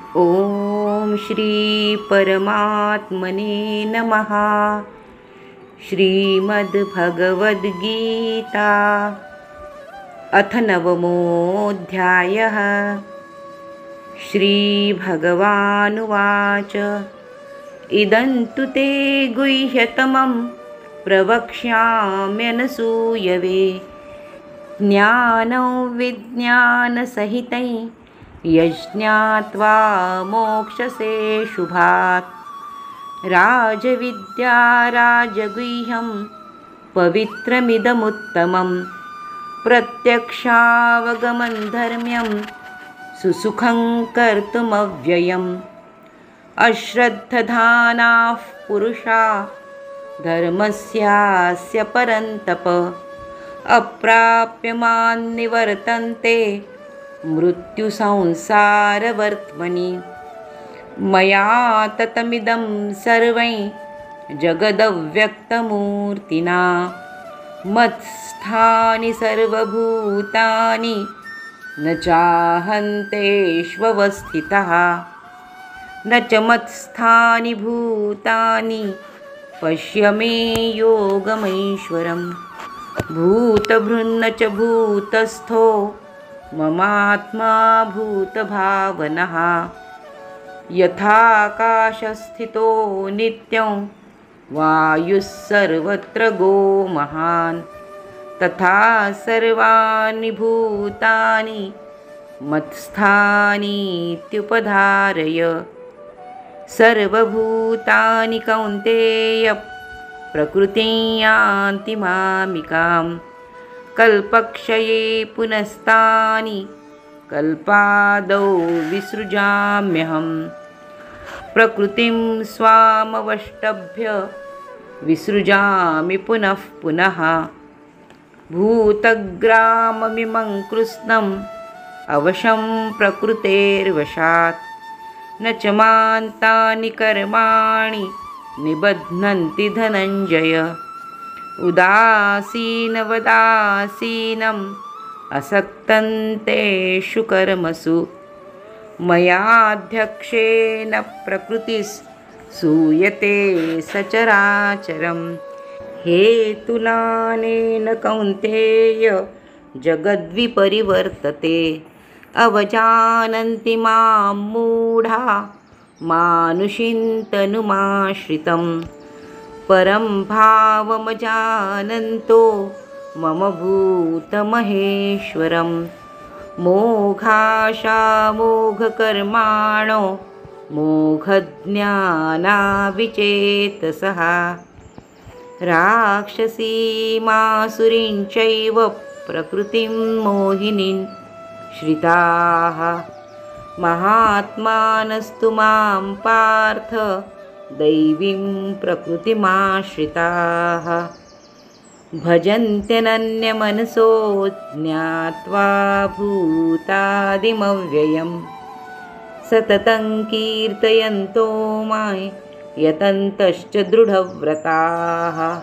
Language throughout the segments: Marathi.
ॐ श्री परमात्मने नमः। श्रीमद्भगवद्गीता अथ नवमोऽध्यायः। श्रीभगवानुवाच इदं तु ते गुह्यतमं प्रवक्ष्याम्यनसूयवे ज्ञानं विज्ञानसहितं यज्ञात्वा मोक्षसे शुभात्। राजविद्या राजगुह्यं पवित्रमिदमुत्तमं प्रत्यक्षावगमं धर्म्यं सुसुखं कर्तुमव्ययम्। अश्रद्धधानाः पुरुषा धर्मस्यास्य परन्तप अप्राप्यमान् निवर्तन्ते मृत्युसंसारवर्त्मनि। मया ततमिदं सर्वं जगदव्यक्तमूर्तिना मत्स्थानि सर्वभूतानि न चाहन्तेष्वस्थितः न च मत्स्थानि भूतानि पश्य मे योगमैश्वरम्। भूतभृन्न च भूतस्थो ममात्मा भूतभावनः। यथाकाशस्थितो नित्यं वायुः सर्वत्र गो महान् तथा सर्वाणि भूतानि मत्स्थानीत्युपधारय। सर्वभूतानि कौन्तेय प्रकृतिं यान्ति मामिकां कल्पक्षये पुनस्तानि कल्पादौ विसृजाम्यहम्। प्रकृतिं स्वामवष्टभ्य विसृजामि पुनः पुनः। भूतग्राममिमं कृत्स्नम् अवशं प्रकृतेर्वशात् न च मान्तानि कर्माणि निबध्नन्ति धनञ्जय। उदासीनवदासीनम् असक्तं तेषु कर्मसु मयाध्यक्षेण प्रकृतिस्सूयते सचराचरम्। हेतुनानेन कौन्तेय जगद्विपरिवर्तते अवजानन्ति मां मूढा मानुषीं तनुमाश्रितं। परं भावमजानन्तो मम भूतमहेश्वरं। मोघाशामोघकर्माणो मोघज्ञानाविचेतसः राक्षसीमासुरीं चैव प्रकृतिं मोहिनीं श्रिताः। महात्मानस्तु मां पार्थ दैवीं प्रकृतिमाश्रिताः। भजन्त्यनन्यमनसो ज्ञात्वा भूतादिमव्ययं सततं कीर्तयन्तो मां यतन्तश्च दृढव्रताः।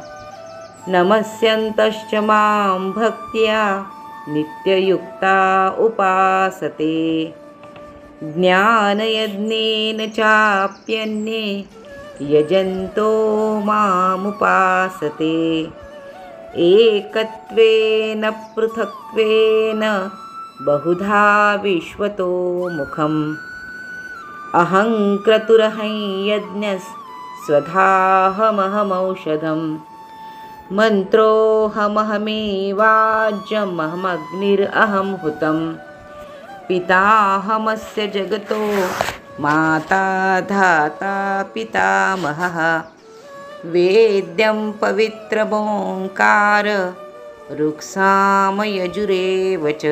नमस्यन्तश्च मां भक्त्या नित्ययुक्ता उपासते। ज्ञानयज्ञेन चाप्यन्ये यजन्तो मामुपासते। एकत्वेन पृथक्त्वेन बहुधा विश्वतो मुखम्। अहं क्रतुरहं यज्ञस्वधाहमहमौषधम्। मन्त्रोऽहमहमेवाज्यमहमग्निरहं हुतं। पिताहमस्य जगतो माता धाता पितामहः। वेद्यं पवित्रमोङ्कार ऋक्सामयजुरेव च।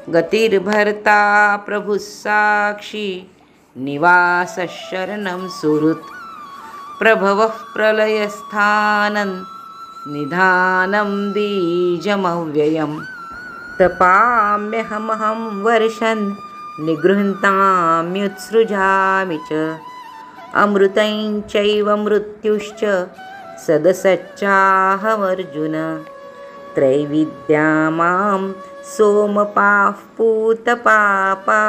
गतिर्भर्ता प्रभुः साक्षी निवासः शरणं सुहृत्। प्रभवः प्रलयस्थानं निधानं बीजमव्ययम्। तपाम्यहमहं वर्षन् निगृह्णाम्युत्सृजामि च। अमृतं चैव मृत्युश्च सदसच्चाहमर्जुन। त्रैविद्या मां सोमपाः पूतपापा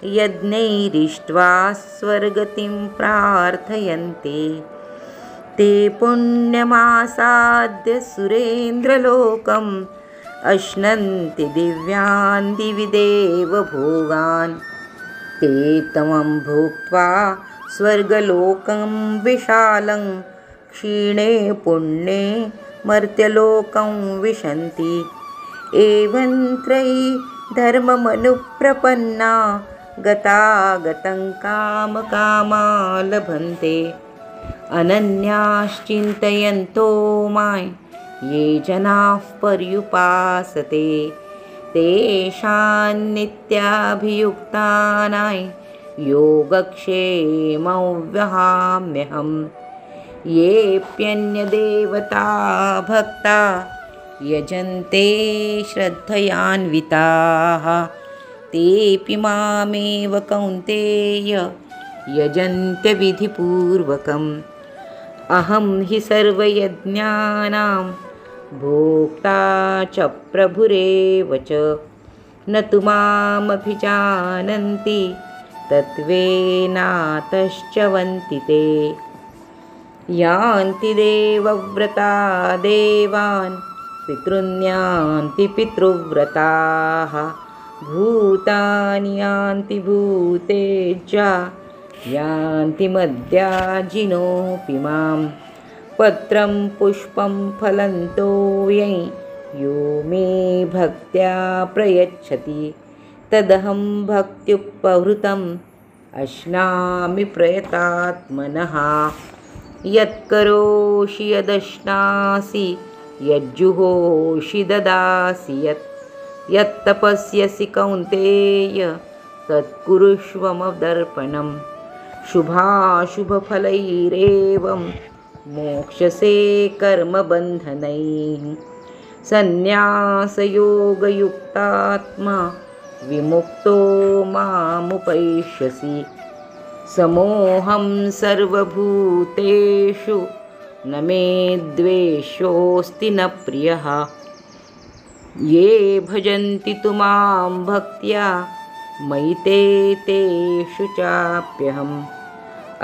यज्ञैरिष्ट्वा स्वर्गतिं प्रार्थयन्ते ते पुण्यमासाद्य सुरेन्द्रलोकम् अश्नन्ति दिव्यान् दिवि देवभोगान् ते तमं भुक्त्वा स्वर्गलोकं विशालं क्षीणे पुण्ये मर्त्यलोकं विशन्ति एवं त्रयी धर्ममनुप्रपन्ना गतागतं कामकामा लभन्ते अनन्याश्चिन्तयन्तो मां ये जनाः पर्युपासते तेषां नित्याभियुक्तानां योगक्षेमं वहाम्यहम् येऽप्यन्यदेवता भक्ता यजन्ते श्रद्धयान्विताः तेऽपि मामेव कौन्तेय यजन्त्य विधिपूर्वकम् अहं हि सर्वयज्ञानां भोक्ता च प्रभुरेव च न तु मामभिजानन्ति तत्त्वेनातश्च वन्ति ते यान्ति देवव्रता देवान् पितॄन्यान्ति पितृव्रताः भूतानि यान्ति भूतेज्या यान्ति मद्याजिनोऽपि मां पत्रं पुष्पं फलं तोयं यो मे भक्त्या प्रयच्छति तदहं भक्त्युपहृतम् अश्नामि प्रयतात्मनः यत्करोषि यदश्नासि यज्जुहोषि ददासि यत्तपस्यसि कौन्तेय तत्कुरुष्व मदर्पणम् शुभाशुभफलैरेवं मोक्षसे कर्मबन्धनैः सन्न्यासयोगयुक्तात्मा विमुक्तो मामुपैष्यसि समोऽहं सर्वभूतेषु न मे द्वेषोऽस्ति न प्रियः ये भजन्ति तु मां भक्त्या मयि तेषु चाप्यहम्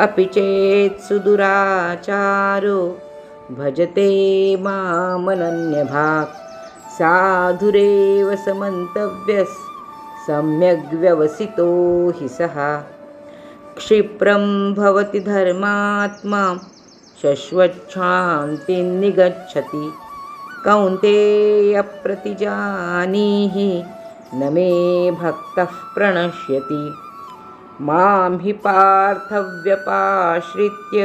अपि चेत् सुदुराचारो भजते मामनन्यभाक् साधुरेव समन्तव्यः सम्यग्व्यवसितो हि सः क्षिप्रं भवति धर्मात्मा शश्वच्छान्तिं निगच्छति कौन्तेय प्रतिजानीहि न मे भक्तः प्रणश्यति मां हि पार्थव्यपाश्रित्य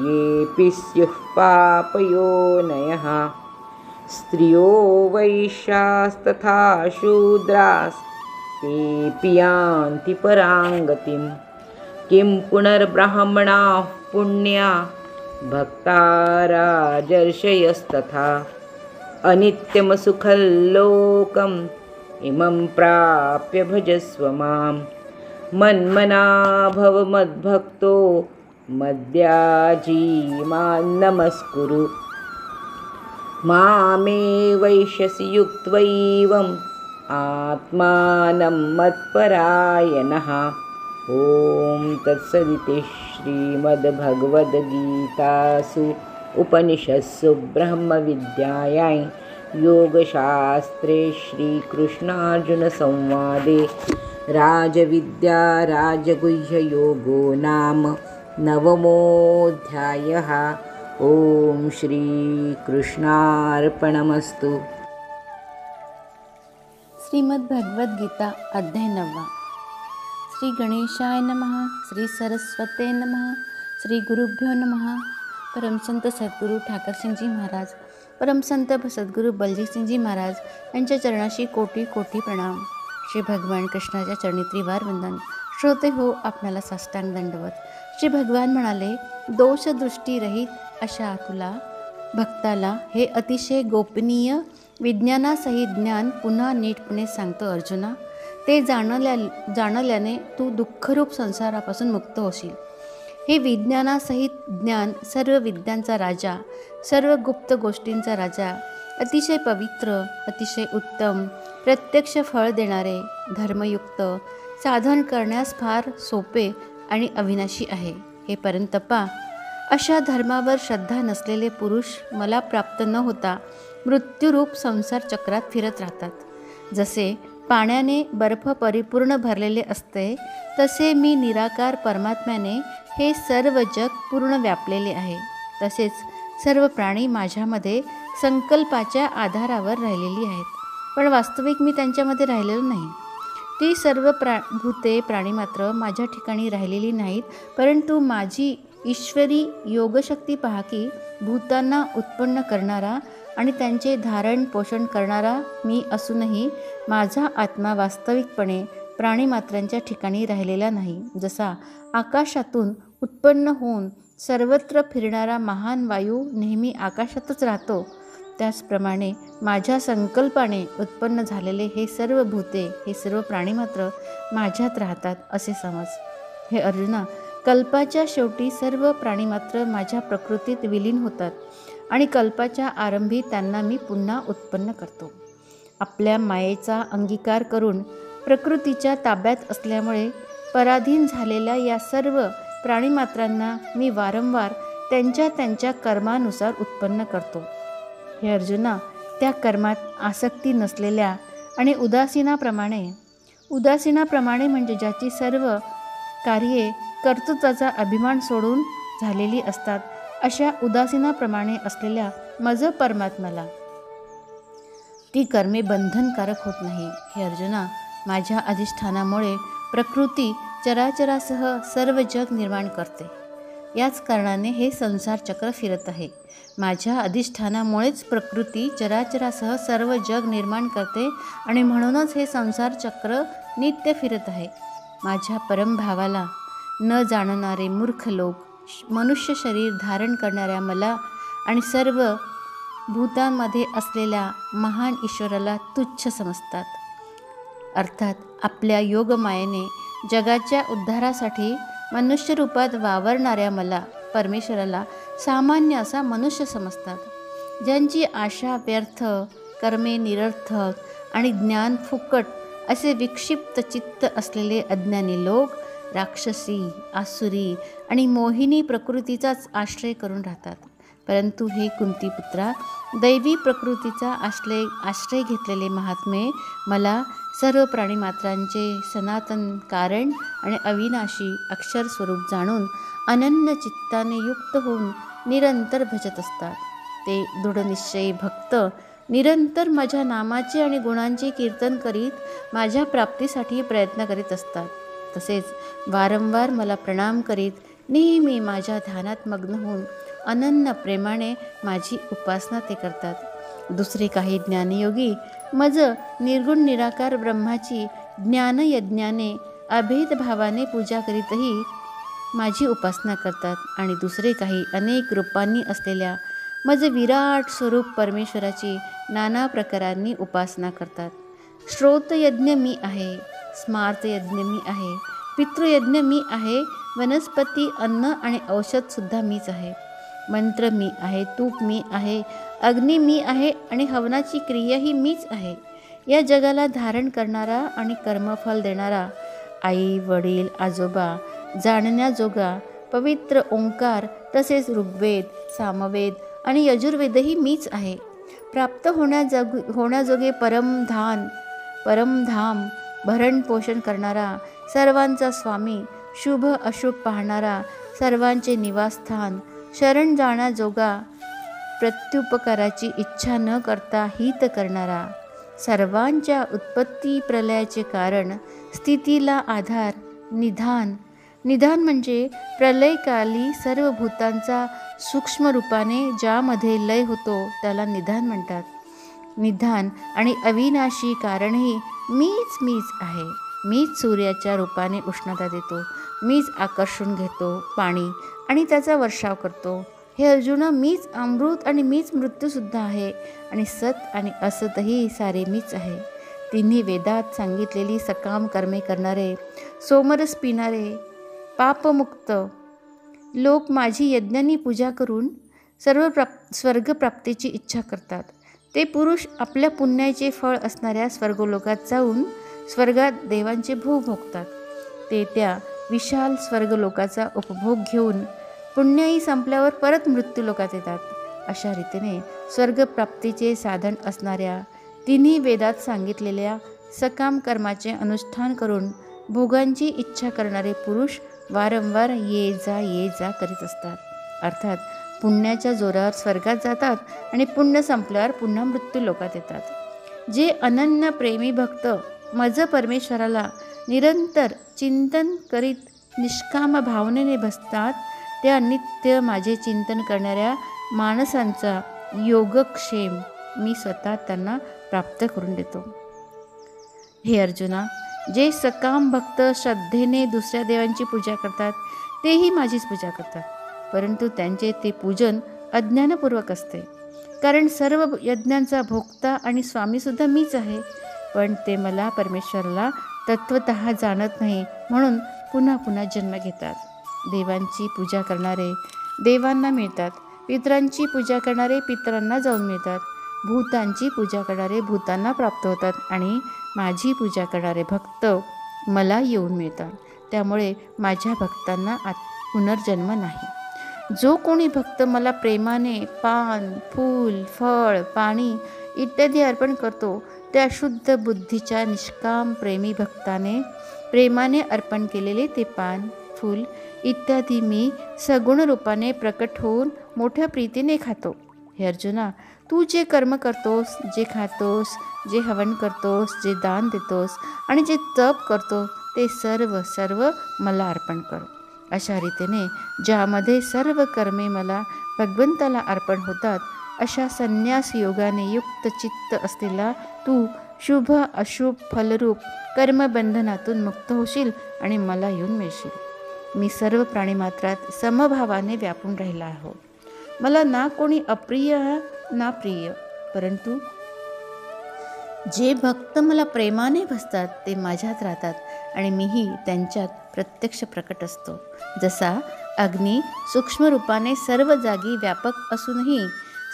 येऽपि स्युः पापयोनयः स्त्रियो वैश्यास्तथा शूद्रास्तेऽपि यान्ति पराङ्गतिं किं पुनर्ब्राह्मणाः पुण्या भक्ता राजर्षयस्तथा अनित्यमसुखल्लोकम् इमं प्राप्य भजस्व मां मन्मना भव मद्भक्तो मद्याजी मां नमस्कुरु मामे वैश्यसि युक्त्वैवम् आत्मानं मत्परायणः ॐ तत्सदिति श्रीमद्भगवद्गीतासु उपनिषत्सु ब्रह्मविद्यायां योगशास्त्रे श्रीकृष्णार्जुनसंवादे राजविद्या राजगुह्ययोगो नाम नवमोऽध्यायः। ॐ श्रीकृष्णार्पणमस्तु। श्रीमद्भगवद्गीता अध्याय 9। श्री गणेशाय नमः। श्री सरस्वते नमः। श्री गुरुभ्यो नमः। परमसंत सद्गुरू ठाकरसिंगजी महाराज, परमसंत सद्गुरू बलजीतसिंगजी महाराज यांच्या चरणाशी कोटी कोटी प्रणाम। श्री भगवान कृष्णाच्या चरणी त्रिवार वंदन। श्रोते हो, आपणाला साष्टांग दंडवत। श्री भगवान म्हणाले, दोषदृष्टीरहित अशा तुला भक्ताला हे अतिशय गोपनीय विज्ञानासहित ज्ञान पुन्हा नीटपणे सांगतो अर्जुना। ते जाणल्याने तू दुःखरूप संसारापासून मुक्त होशील। हे विज्ञानासहित ज्ञान सर्व विद्यांचा राजा, सर्व गुप्त गोष्टींचा राजा, अतिशय पवित्र, अतिशय उत्तम, प्रत्यक्ष फळ देणारे, धर्मयुक्त, साधन करण्यास फार सोपे आणि अविनाशी आहे. हे परंतपा, अशा धर्मावर श्रद्धा नसलेले पुरुष मला प्राप्त न होता मृत्यूरूप संसार चक्रात फिरत राहतात. जसे पाण्याने बर्फ परिपूर्ण भरलेले असते, तसे मी निराकार परमात्म्याने हे सर्व जग पूर्ण व्यापलेले आहे. तसेच सर्व प्राणी माझ्यामध्ये संकल्पाच्या आधारावर राहिलेली आहेत, पण वास्तविक मी त्यांच्यामध्ये राहिलेलो नाही. ती सर्व भूते प्राणी मात्र माझ्या ठिकाणी राहिलेली नाहीत, परंतु माझी ईश्वरी योगशक्ती पहा की भूतांना उत्पन्न करणारा आणि त्यांचे धारण पोषण करणारा मी असूनही माझा आत्मा वास्तविकपणे प्राणीमात्रांच्या ठिकाणी राहिलेला नाही. जसा आकाशातून उत्पन्न होऊन सर्वत्र फिरणारा महान वायू नेहमी आकाशातच राहतो, त्याचप्रमाणे माझ्या संकल्पाने उत्पन्न झालेले हे सर्व भूते, हे सर्व प्राणीमात्र माझ्यात राहतात असे समज. हे अर्जुना, कल्पाच्या शेवटी सर्व प्राणीमात्र माझ्या प्रकृतीत विलीन होतात आणि कल्पाच्या आरंभी त्यांना मी पुन्हा उत्पन्न करतो. आपल्या मायेचा अंगीकार करून प्रकृतीच्या ताब्यात असल्यामुळे पराधीन झालेल्या या सर्व प्राणीमात्रांना मी वारंवार त्यांच्या त्यांच्या कर्मानुसार उत्पन्न करतो. हे अर्जुना, त्या कर्मात आसक्ती नसलेल्या आणि उदासीनाप्रमाणे म्हणजे ज्याची सर्व कार्ये कर्तृत्वाचा अभिमान सोडून झालेली असतात, अशा उदासीनाप्रमाणे असलेल्या मज परमात्म्याला ती कर्मे बंधनकारक होत नाही. हे अर्जुना, माझ्या अधिष्ठानामुळे प्रकृती चराचरासह सर्व जग निर्माण करते. याच कारणाने हे संसार चक्र फिरत आहे. माझ्या अधिष्ठानामुळेच प्रकृती चराचरासह सर्व जग निर्माण करते आणि म्हणूनच हे संसार चक्र नित्य फिरत आहे. माझ्या परमभावाला न जाणणारे मूर्ख लोक मनुष्य शरीर धारण करणाऱ्या मला आणि सर्व भूतांमध्ये असलेल्या महान ईश्वराला तुच्छ समजतात. अर्थात आपल्या योगमायेने जगाच्या उद्धारासाठी मनुष्य रूपात वावरणाऱ्या मला, परमेश्वराला, सामान्य असा मनुष्य समजतात. ज्यांची आशा व्यर्थ, कर्मे निरर्थक आणि ज्ञान फुकट असे विक्षिप्त चित्त असलेले अज्ञानी लोक राक्षसी, आसुरी आणि मोहिनी प्रकृतीचाच आश्रय करून राहतात. परंतु हे कुंतीपुत्रा, दैवी प्रकृतीचा आश्रय घेतलेले महात्मे मला सर्व प्राणीमात्रांचे सनातन कारण आणि अविनाशी अक्षर स्वरूप जाणून अनन्य चित्ताने युक्त होऊन निरंतर भजत असतात. ते दृढनिश्चयी भक्त निरंतर माझ्या नामाचे आणि गुणांचे कीर्तन करीत माझ्या प्राप्तीसाठी प्रयत्न करीत असतात. तसेच वारंवार मला प्रणाम करीत नेहमी माझ्या ध्यानात मग्न होऊन अनन्य प्रेमाने माझी उपासना ते करतात. दुसरे काही ज्ञानयोगी मज निर्गुण निराकार ब्रह्माची ज्ञानयज्ञाने अभेद भावाने पूजा करीतही माझी उपासना करतात आणि दुसरे काही अनेक रूपांनी असलेल्या मज विराट स्वरूप परमेश्वराची नाना प्रकारांनी उपासना करतात. श्रोतयज्ञ मी आहे, स्मार्तयज्ञ मी आहे, पितृयज्ञ मी आहे, वनस्पती, अन्न आणि औषधसुद्धा मीच आहे. मंत्र मी आहे, तूप मी आहे, अग्नी मी आहे आणि हवनाची क्रियाही मीच आहे. या जगाला धारण करणारा आणि कर्मफल देणारा आई, वडील, आजोबा, जाणण्याजोगा पवित्र ओंकार, तसेच ऋग्वेद, सामवेद आणि यजुर्वेदही मीच आहे. प्राप्त होण्याजोगे परमधाम भरण पोषण करणारा, सर्वांचा स्वामी, शुभ अशुभ पाहणारा, सर्वांचे निवासस्थान, शरण जाण्याजोगा, प्रत्युपकाराची इच्छा न करता हित करणारा, सर्वांच्या उत्पत्ती प्रलयाचे कारण, स्थितीला आधार, निधान म्हणजे प्रलयकाली सर्व भूतांचा सूक्ष्म रूपाने ज्यामध्ये लय होतो त्याला निधान म्हणतात. निधान आणि अविनाशी कारणही मीच आहे. मीच सूर्याच्या रूपाने उष्णता देतो, मीच आकर्षून घेतो पाणी आणि त्याचा वर्षाव करतो. हे अर्जुना, मीच अमृत आणि मीच मृत्यूसुद्धा आहे आणि सत आणि असतही सारे मीच आहे. तिन्ही वेदात सांगितलेली सकाम कर्मे करणारे, सोमरस पिणारे, पापमुक्त लोक माझी यज्ञांनी पूजा करून स्वर्गप्राप्तीची इच्छा करतात. ते पुरुष आपल्या पुण्याचे फळ असणाऱ्या स्वर्गलोकात जाऊन स्वर्गात देवांचे भोग भोगतात. ते त्या विशाल स्वर्गलोकाचा उपभोग घेऊन पुण्यही संपल्यावर परत मृत्यूलोकात येतात. अशा रीतीने स्वर्गप्राप्तीचे साधन असणाऱ्या तिन्ही वेदात सांगितलेल्या सकाम कर्माचे अनुष्ठान करून भोगांची इच्छा करणारे पुरुष वारंवार ये जा करीत असतात. अर्थात पुण्याच्या जोरावर स्वर्गात जातात आणि पुण्य संपल्यावर पुन्हा मृत्यूलोकात येतात. जे अनन्य प्रेमी भक्त मज परमेश्वराला निरंतर चिंतन करीत निष्काम भावनेने बसतात, त्या नित्य माझे चिंतन करणाऱ्या माणसांचा योगक्षेम मी स्वतः त्यांना प्राप्त करून देतो. हे अर्जुना, जे सकाम भक्त श्रद्धेने दुसऱ्या देवांची पूजा करतात तेही माझीच पूजा करतात, परंतु त्यांचे ते पूजन अज्ञानपूर्वक असते. कारण सर्व यज्ञांचा भोक्ता आणि स्वामीसुद्धा मीच आहे. पण ते मला परमेश्वराला तत्वतः जाणत नाही, म्हणून पुन्हा पुन्हा जन्म घेतात. देवांची पूजा करणारे देवांना मिळतात, पितरांची पूजा करणारे पितरांना जाऊन मिळतात, भूतांची पूजा करणारे भूतांना प्राप्त होतात आणि माझी पूजा करणारे भक्त मला येऊन मिळतात. त्यामुळे माझ्या भक्तांना पुनर्जन्म नाही. जो कोणी भक्त मला प्रेमाने पान, फूल, फळ, पाणी इत्यादी अर्पण करतो, त्या शुद्ध बुद्धीच्या निष्काम प्रेमी भक्ताने प्रेमाने अर्पण केलेले ते पान, फूल इत्यादी मी सगुण रूपाने प्रकट होऊन मोठ्या प्रीतीने खातो. हे अर्जुना, तू जे कर्म करतोस, जे खातोस, जे हवन करतोस, जे दान देतोस आणि जे तप करतो, ते सर्व मला अर्पण कर. अशा रीतीने ज्यामध्ये सर्व कर्मे मला भगवंताला अर्पण होतात, अशा संन्यास योगाने युक्त चित्त असलेला तू शुभ अशुभ फलरूप कर्मबंधनातून मुक्त होशील आणि मला येऊन मिळशील. मी सर्व प्राणीमात्रात समभावाने व्यापून राहिला आहो. मला ना कोणी अप्रिय ना प्रिय, परंतु जे भक्त मला प्रेमाने भजतात ते माझ्यात राहतात आणि मीही त्यांच्यात प्रत्यक्ष प्रकट असतो. जसा अग्नी सूक्ष्म रूपाने सर्व जागी व्यापक असूनही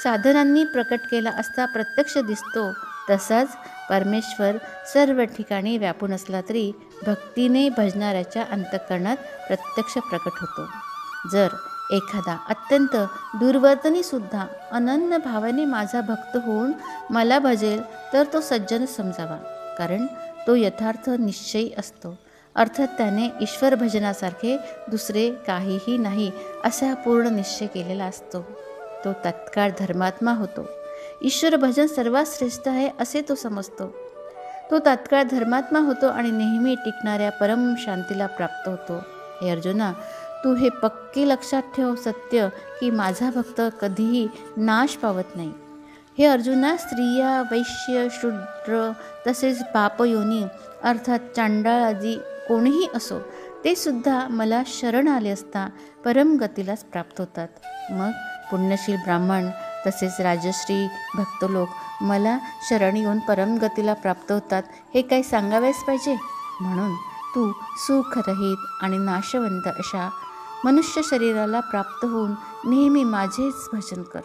साधनांनी प्रकट केला असता प्रत्यक्ष दिसतो, तसाच परमेश्वर सर्व ठिकाणी व्यापून असला तरी भक्तीने भजणाऱ्याच्या अंतःकरणात प्रत्यक्ष प्रकट होतो. जर एखादा अत्यंत दुर्वर्तनीसुद्धा अनन्य भावाने माझा भक्त होऊन मला भजेल तर तो सज्जन समजावा, कारण तो यथार्थ निश्चयी असतो. अर्थात त्याने ईश्वर भजनासारखे दुसरे काहीही नाही असा पूर्ण निश्चय केलेला असतो. तो तत्काळ धर्मात्मा होतो. ईश्वर भजन सर्वात श्रेष्ठ आहे असे तो समजतो. तो तत्काळ धर्मात्मा होतो आणि नेहमी टिकणाऱ्या परम शांतीला प्राप्त होतो. हे अर्जुना, तू हे पक्के लक्षात ठेव सत्य की माझा भक्त कधीही नाश पावत नाही. हे अर्जुना, स्त्रिया, वैश्य, शूद्र तसेच पापयोनी अर्थात चांडाळ आदी कोणीही असो, ते सुद्धा मला शरण आले असता परमगतीलाच प्राप्त होतात. मग पुण्यशील ब्राह्मण तसेच राजश्री भक्तलोक मला शरण येऊन परमगतीला प्राप्त होतात हे काही सांगावेच पाहिजे. म्हणून तू सुखरहित आणि नाशवंत अशा मनुष्य शरीराला प्राप्त होऊन नेहमी माझेच भजन कर,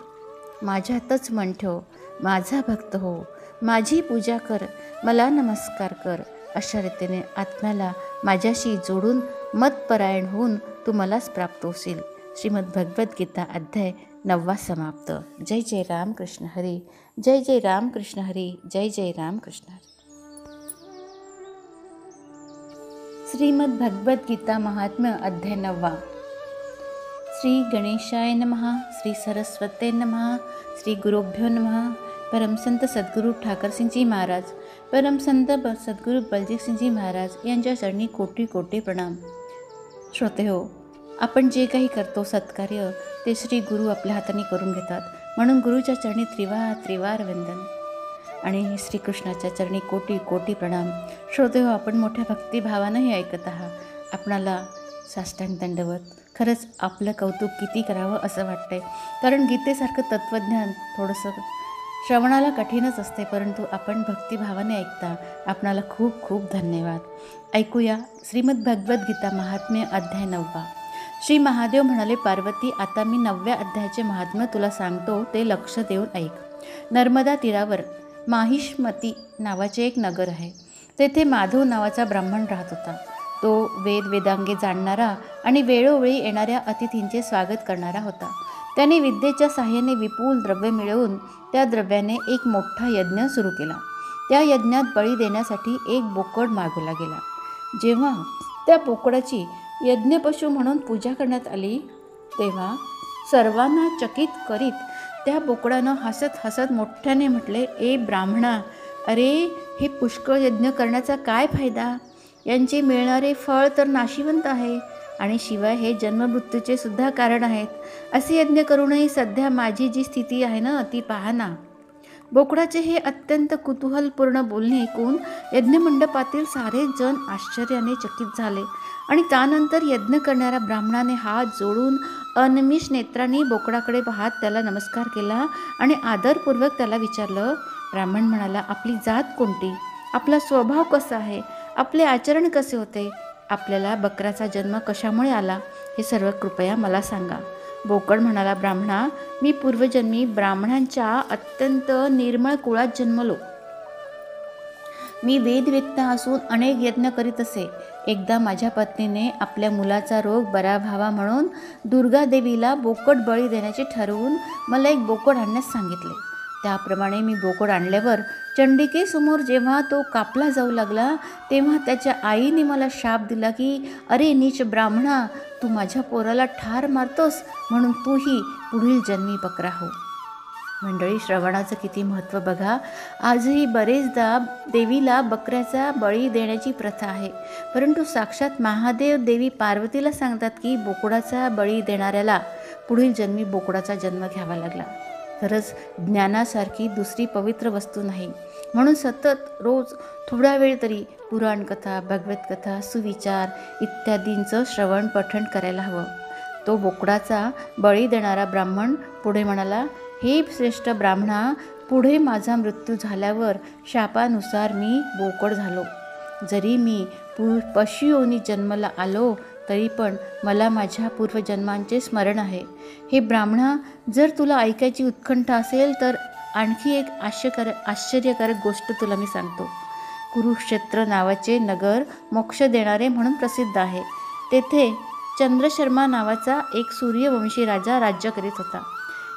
माझ्यातच मन ठेव, माझा भक्त हो, माझी पूजा कर, मला नमस्कार कर. अशा रीतीने आत्म्याला माझ्याशी जोडून मतपरायण होऊन तू मलाच प्राप्त होशील. श्रीमद भगवद्गीता अध्याय 9 समाप्त. जय जय राम कृष्ण हरी. जय जय राम कृष्ण हरी. जय जय राम कृष्ण हरी. श्रीमद भगवद्गीता महात्म्य अध्याय 9. श्री गणेशाय नमः. श्री सरस्वते नमः. श्री गुरुभ्यो नमः. परमसंत सद्गुरू ठाकरसिंगजी महाराज, परमसंत सद्गुरू बलजीतसिंगजी महाराज यांच्या चरणी कोटी कोटी प्रणाम. श्रोते हो, आपण जे काही करतो सत्कार्य ते श्री गुरु आपल्या हाताने करून घेतात, म्हणून गुरुच्या चरणी त्रिवार वंदन आणि श्रीकृष्णाच्या चरणी कोटी कोटी प्रणाम. श्रोते हो, आपण मोठ्या भक्तिभावानं हे ऐकत आहात. आपणाला साष्टांग दंडवत. खरंच आपलं कौतुक किती करावं असं वाटतंय, कारण गीतेसारखं तत्त्वज्ञान थोडंसं श्रवणाला कठीणच असते, परंतु आपण भक्तिभावाने ऐकता. आपणाला खूप खूप धन्यवाद. ऐकूया श्रीमद भगवद्गीता महात्म्य अध्याय 9. श्री महादेव म्हणाले, पार्वती, आता मी 9व्या अध्यायाचे महात्म्य तुला सांगतो, ते लक्ष देऊन ऐक. नर्मदा तीरावर माहिष्मती नावाचे एक नगर आहे. तेथे माधव नावाचा ब्राह्मण राहत होता. तो वेदांगे जाणणारा आणि वेळोवेळी येणाऱ्या अतिथींचे स्वागत करणारा होता. त्याने विद्येच्या साहाय्याने विपुल द्रव्य मिळवून त्या द्रव्याने एक मोठा यज्ञ सुरू केला. त्या यज्ञात बळी देण्यासाठी एक बोकड मागवला गेला. जेव्हा त्या बोकडाची यज्ञपशु म्हणून पूजा करण्यात आली तेव्हा सर्वांना चकित करीत त्या बोकडानं हसत हसत मोठ्याने म्हटले, ए ब्राह्मणा, अरे हे पुष्कळ यज्ञ करण्याचा काय फायदा? यांचे मिळणारे फळ तर नाशिवंत आहे आणि शिवाय हे जन्ममृत्यूचे सुद्धा कारण आहेत. असे यज्ञ करूनही सध्या माझी जी स्थिती आहे ना ती पहा ना. बोकडाचे हे अत्यंत कुतूहलपूर्ण बोलणे ऐकून यज्ञमंडपातील सारे जण आश्चर्याने चकित झाले आणि त्यानंतर यज्ञ करणाऱ्या ब्राह्मणाने हात जोडून अनिमिष नेत्रांनी बोकडाकडे पाहत त्याला नमस्कार केला आणि आदरपूर्वक त्याला विचारलं. ब्राह्मण म्हणाला, आपली जात कोणती? आपला स्वभाव कसा आहे? आपले आचरण कसे होते? आपल्याला बकऱ्याचा जन्म कशामुळे आला हे सर्व कृपया मला सांगा. बोकड म्हणाला, ब्राह्मणा, मी पूर्वजन्मी ब्राह्मणांच्या अत्यंत निर्मळ कुळात जन्मलो. मी वेदवेत्ता असून अनेक यज्ञ करीत असे. एकदा माझ्या पत्नीने आपल्या मुलाचा रोग बरा व्हावा म्हणून दुर्गा देवीला बोकड बळी देण्याचे ठरवून मला एक बोकड आणण्यास सांगितले. त्याप्रमाणे मी बोकड आणल्यावर चंडिकेसमोर जेव्हा तो कापला जाऊ लागला तेव्हा त्याच्या आईने मला शाप दिला की, अरे नीच ब्राह्मणा, तू माझ्या पोराला ठार मारतोस म्हणून तूही पुढील जन्मी बकरा हो. मंडळी, श्रवणाचं किती महत्त्व बघा. आजही बरेचदा देवीला बकऱ्याचा बळी देण्याची प्रथा आहे, परंतु साक्षात महादेव देवी पार्वतीला सांगतात की बोकडाचा बळी देणाऱ्याला पुढील जन्मी बोकडाचा जन्म घ्यावा लागला. खरंच ज्ञानासारखी दुसरी पवित्र वस्तू नाही. म्हणून सतत रोज थोडा वेळ तरी पुराणकथा, भगवतकथा, सुविचार इत्यादींचं श्रवण पठण करायला हवं. तो बोकडाचा बळी देणारा ब्राह्मण पुढे म्हणाला, हे श्रेष्ठ ब्राह्मणा, पुढे माझा मृत्यू झाल्यावर शापानुसार मी बोकड झालो. जरी मी पशुयोनी जन्माला आलो तरी पण मला माझ्या पूर्वजन्मांचे स्मरण आहे. हे ब्राह्मणा, जर तुला ऐकायची उत्कंठा असेल तर आणखी एक आश्चर्यकारक गोष्ट तुला मी सांगतो. कुरुक्षेत्र नावाचे नगर मोक्ष देणारे म्हणून प्रसिद्ध आहे. तेथे चंद्रशर्मा नावाचा एक सूर्यवंशी राजा राज्य करीत होता.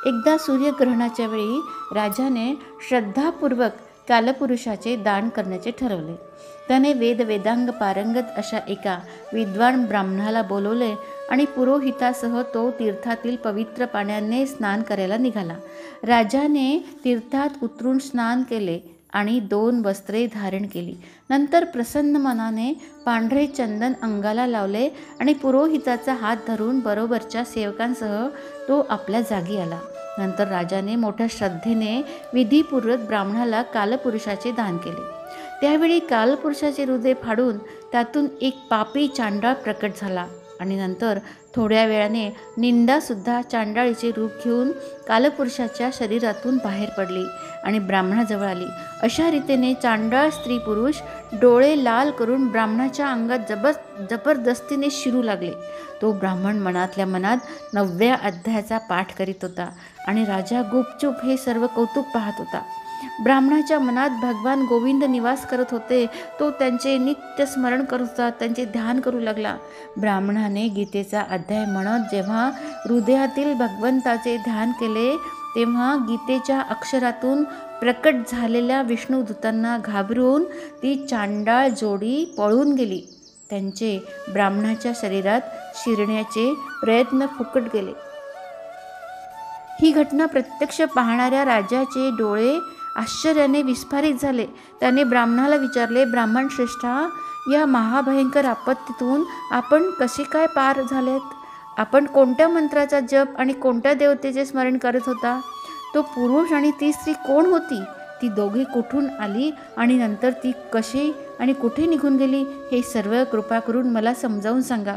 एकदा सूर्यग्रहणाच्या वेळी राजाने श्रद्धापूर्वक कालपुरुषाचे दान करण्याचे ठरवले. त्याने वेदांग पारंगत अशा एका विद्वान ब्राह्मणाला बोलवले आणि पुरोहितासह तो तीर्थातील पवित्र पाण्याने स्नान करायला निघाला. राजाने तीर्थात उतरून स्नान केले आणि 2 वस्त्रे धारण केली. नंतर प्रसन्न मनाने पांढरे चंदन अंगाला लावले आणि पुरोहिताचा हात धरून बरोबरच्या सेवकांसह तो आपल्या जागी आला. नंतर राजाने मोठ्या श्रद्धेने विधीपूर्वक ब्राह्मणाला कालपुरुषाचे दान केले. त्यावेळी कालपुरुषाचे हृदय फाडून त्यातून एक पापी चांडाळ प्रकट झाला आणि नंतर थोड्या वेळाने निंदासुद्धा चांडाळीचे रूप घेऊन कालपुरुषाच्या शरीरातून बाहेर पडली आणि ब्राह्मणाजवळ आली. अशा रीतीने चांडाळ स्त्री पुरुष डोळे लाल करून ब्राह्मणाच्या अंगात जबरदस्तीने शिरू लागले. तो ब्राह्मण मनातल्या मनात 9व्या अध्यायाचा पाठ करीत होता आणि राजा गुपचूप हे सर्व कौतुक पाहत होता. ब्राह्मणाच्या मनात भगवान गोविंद निवास करत होते. तो त्यांचे नित्य स्मरण करत होता, त्यांचे ध्यान करू लागला. ब्राह्मणाने गीतेचा अध्याय म्हणत जेव्हा हृदयातील भगवंताचे ध्यान केले तेव्हा गीतेच्या अक्षरातून प्रकट झालेल्या विष्णुदूतांना घाबरून ती चांडाळ जोडी पळून गेली. त्यांचे ब्राह्मणाच्या शरीरात शिरण्याचे प्रयत्न फुकट गेले. ही घटना प्रत्यक्ष पाहणाऱ्या राजाचे डोळे आश्चर्याने विस्फारित झाले. त्याने ब्राह्मणाला विचारले, ब्राह्मण श्रेष्ठा, या महाभयंकर आपत्तीतून आपण कसे काय पार झालेत? आपण कोणत्या मंत्राचा जप आणि कोणत्या देवतेचे स्मरण करत होता? तो पुरुष आणि ती स्त्री कोण होती? ती दोघे कुठून आली आणि नंतर ती कशी आणि कुठे निघून गेली? हे सर्व कृपा करून मला समजावून सांगा.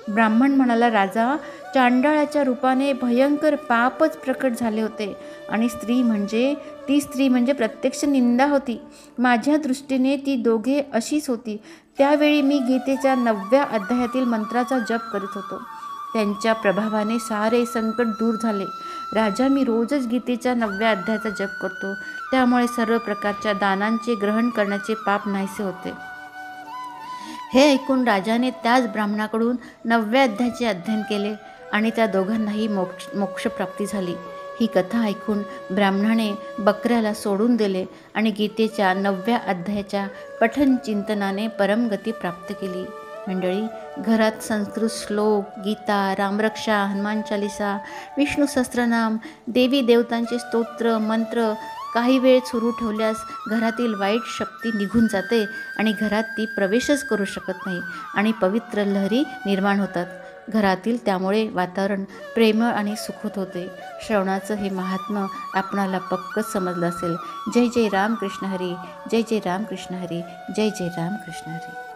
ब्राह्मण म्हणाला, राजा, चांडाळाच्या रूपाने भयंकर पापच प्रकट झाले होते आणि ती स्त्री म्हणजे प्रत्यक्ष निंदा होती. माझ्या दृष्टीने ती दोघे अशीच होती. त्यावेळी मी गीतेच्या 9व्या अध्यायातील मंत्राचा जप करीत होतो. त्यांच्या प्रभावाने सारे संकट दूर झाले. राजा, मी रोजच गीतेच्या 9व्या अध्यायाचा जप करतो, त्यामुळे सर्व प्रकारच्या दानांचे ग्रहण करण्याचे पाप नाहीसे होते. हे ऐकून राजाने त्याच ब्राह्मणाकडून 9व्या अध्यायाचे अध्ययन केले आणि त्या दोघांनाही मोक्षप्राप्ती झाली. ही कथा ऐकून ब्राह्मणाने बकऱ्याला सोडून दिले आणि गीतेच्या 9व्या अध्यायाच्या पठन चिंतनाने परमगती प्राप्त केली. मंडळी, घरात संस्कृत श्लोक, गीता, रामरक्षा, हनुमान चालिसा, विष्णू सहस्त्रनाम, देवी देवतांचे स्तोत्र, मंत्र काही वेळ सुरू ठेवल्यास घरातील वाईट शक्ती निघून जाते आणि घरात ती प्रवेशच करू शकत नाही आणि पवित्र लहरी निर्माण होतात. घरातील त्यामुळे वातावरण प्रेमळ आणि सुखद होते. श्रवणाचं हे महात्म्य आपणाला पक्कच समजलं असेल. जय जय रामकृष्ण हरी, जय जय रामकृष्ण हरी, जय जय रामकृष्ण हरी.